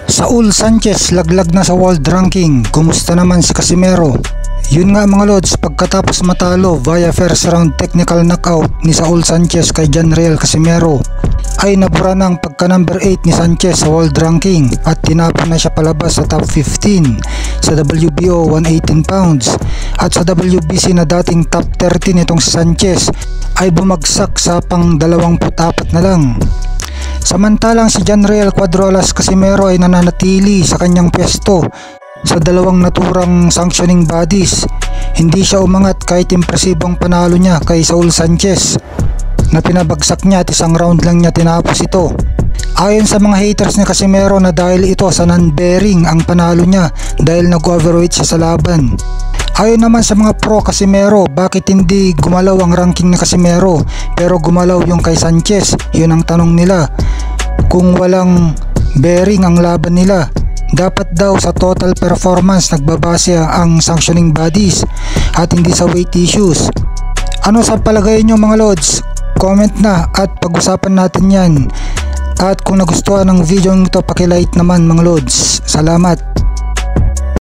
Saul Sanchez laglag na sa world ranking. Kumusta naman si Casimero? Yun nga mga lods, pagkatapos matalo via first round technical knockout ni Saul Sanchez kay Janriel Casimero, ay nabura ng pagka number 8 ni Sanchez sa world ranking at tinapon na siya palabas sa top 15 sa WBO 118 pounds, at sa WBC na dating top 13 itong si Sanchez ay bumagsak sa pang 24 na lang. Samantalang si Janriel Quadrolas Casimero ay nananatili sa kanyang pwesto sa dalawang naturang sanctioning bodies. Hindi siya umangat kahit impresibong panalo niya kay Saul Sanchez na pinabagsak niya at isang round lang niya tinapos ito. Ayon sa mga haters ni Casimero na dahil ito sa non-bearing ang panalo niya dahil nag-overweight siya sa laban. Ayon naman sa mga pro Casimero, bakit hindi gumalaw ang ranking ni Casimero pero gumalaw yung kay Sanchez? Yun ang tanong nila. Kung walang bearing ang laban nila, dapat daw sa total performance nagbabase ang sanctioning bodies at hindi sa weight issues. Ano sa palagay nyo mga lods? Comment na at pag-usapan natin yan. At kung nagustuhan ng video nito, paki-like naman mga lods. Salamat.